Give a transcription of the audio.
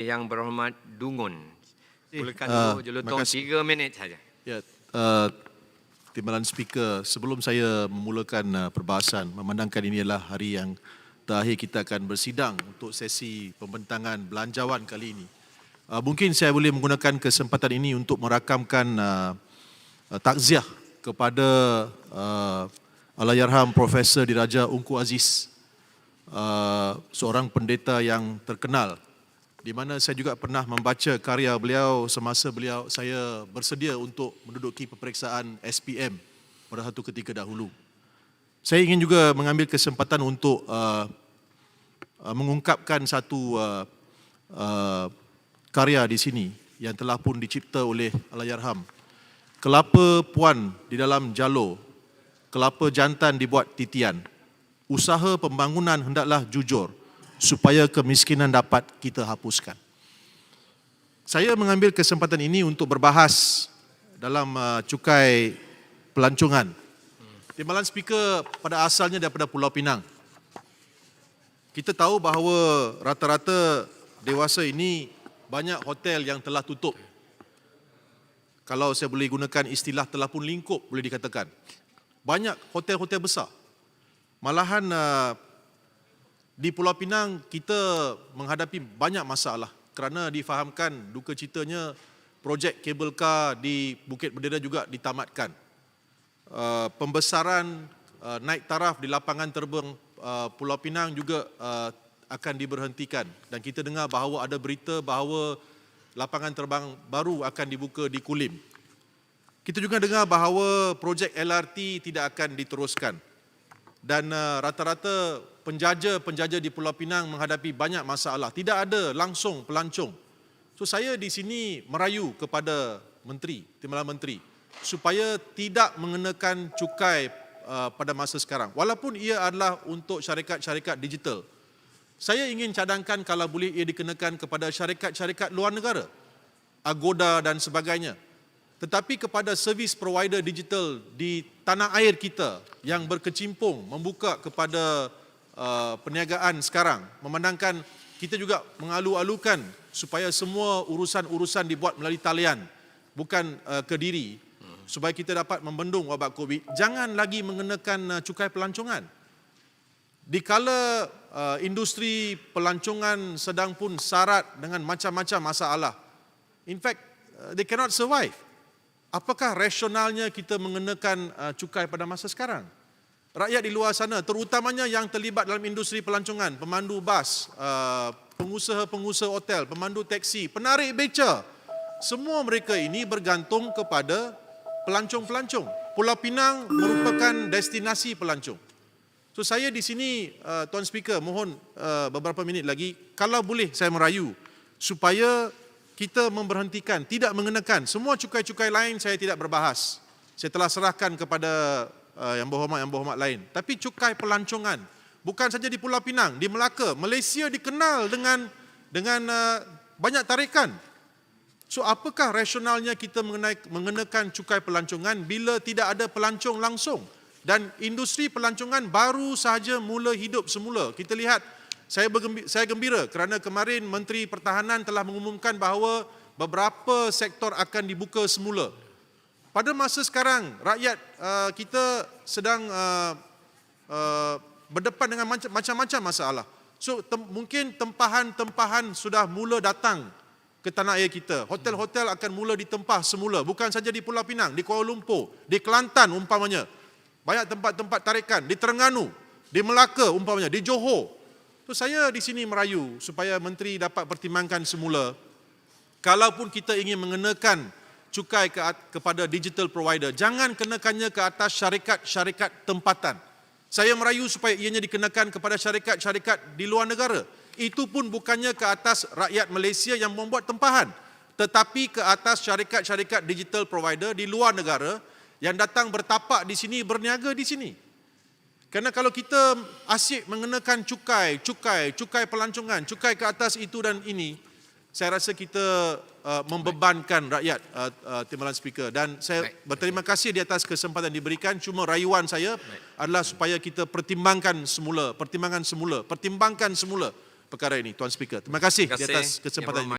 Yang berhormat Dungun. Mulakan dulu Jelutong 3 minit saja. Ya, Timbalan Speaker, sebelum saya memulakan perbahasan, memandangkan ini adalah hari yang terakhir kita akan bersidang untuk sesi pembentangan belanjawan kali ini. Mungkin saya boleh menggunakan kesempatan ini untuk merakamkan takziah kepada Allahyarham Profesor Diraja Ungku Aziz, seorang pendeta yang terkenal, di mana saya juga pernah membaca karya beliau semasa saya bersedia untuk menduduki peperiksaan SPM pada satu ketika dahulu. Saya ingin juga mengambil kesempatan untuk mengungkapkan satu karya di sini yang telah pun dicipta oleh Allahyarham. Kelapa puan di dalam jalur, kelapa jantan dibuat titian. Usaha pembangunan hendaklah jujur, supaya kemiskinan dapat kita hapuskan. Saya mengambil kesempatan ini untuk berbahas dalam cukai pelancongan. Timbalan Speaker pada asalnya daripada Pulau Pinang. Kita tahu bahawa rata-rata dewasa ini banyak hotel yang telah tutup. Kalau saya boleh gunakan istilah telah pun lingkup, boleh dikatakan. Banyak hotel-hotel besar. Malahan di Pulau Pinang kita menghadapi banyak masalah kerana difahamkan duka citanya projek kabel kar di Bukit Bendera juga ditamatkan. Pembesaran naik taraf di lapangan terbang Pulau Pinang juga akan diberhentikan, dan kita dengar bahawa ada berita bahawa lapangan terbang baru akan dibuka di Kulim. Kita juga dengar bahawa projek LRT tidak akan diteruskan. Dan rata-rata penjaja di Pulau Pinang menghadapi banyak masalah. Tidak ada langsung pelancong. So saya di sini merayu kepada Menteri, Timbalan Menteri, supaya tidak mengenakan cukai pada masa sekarang. Walaupun ia adalah untuk syarikat-syarikat digital. Saya ingin cadangkan kalau boleh ia dikenakan kepada syarikat-syarikat luar negara, Agoda dan sebagainya. Tetapi kepada servis provider digital di tanah air kita yang berkecimpung membuka kepada perniagaan sekarang, memandangkan kita juga mengalu-alukan supaya semua urusan-urusan dibuat melalui talian, bukan ke diri, supaya kita dapat membendung wabak COVID. Jangan lagi mengenakan cukai pelancongan. Dikala industri pelancongan sedang pun syarat dengan macam-macam masalah, in fact, they cannot survive. Apakah rasionalnya kita mengenakan cukai pada masa sekarang? Rakyat di luar sana, terutamanya yang terlibat dalam industri pelancongan, pemandu bas, pengusaha-pengusaha hotel, pemandu teksi, penarik beca, semua mereka ini bergantung kepada pelancong-pelancong. Pulau Pinang merupakan destinasi pelancong. So saya di sini, Tuan Speaker, mohon beberapa minit lagi, kalau boleh saya merayu supaya kita memberhentikan, tidak mengenakan. Semua cukai-cukai lain saya tidak berbahas. Saya telah serahkan kepada yang berhormat lain. Tapi cukai pelancongan, bukan saja di Pulau Pinang, di Melaka, Malaysia dikenal dengan banyak tarikan. So apakah rasionalnya kita mengenakan cukai pelancongan bila tidak ada pelancong langsung? Dan industri pelancongan baru sahaja mula hidup semula. Kita lihat, saya gembira kerana kemarin Menteri Pertahanan telah mengumumkan bahawa beberapa sektor akan dibuka semula. Pada masa sekarang, rakyat kita sedang berdepan dengan macam-macam masalah. So mungkin tempahan-tempahan sudah mula datang ke tanah air kita. Hotel-hotel akan mula ditempah semula. Bukan saja di Pulau Pinang, di Kuala Lumpur, di Kelantan umpamanya. Banyak tempat-tempat tarikan, di Terengganu, di Melaka umpamanya, di Johor. So, saya di sini merayu supaya Menteri dapat pertimbangkan semula. Kalaupun kita ingin mengenakan cukai kepada digital provider, jangan kenakannya ke atas syarikat-syarikat tempatan. Saya merayu supaya ianya dikenakan kepada syarikat-syarikat di luar negara. Itu pun bukannya ke atas rakyat Malaysia yang membuat tempahan, tetapi ke atas syarikat-syarikat digital provider di luar negara yang datang bertapak di sini, berniaga di sini. Kerana kalau kita asyik mengenakan cukai pelancongan, cukai ke atas itu dan ini, saya rasa kita membebankan rakyat, Timbalan Speaker. Dan saya berterima kasih di atas kesempatan diberikan. Cuma rayuan saya adalah supaya kita pertimbangkan semula perkara ini, Tuan Speaker. Terima kasih Terima di kasih, atas kesempatan Yang ini.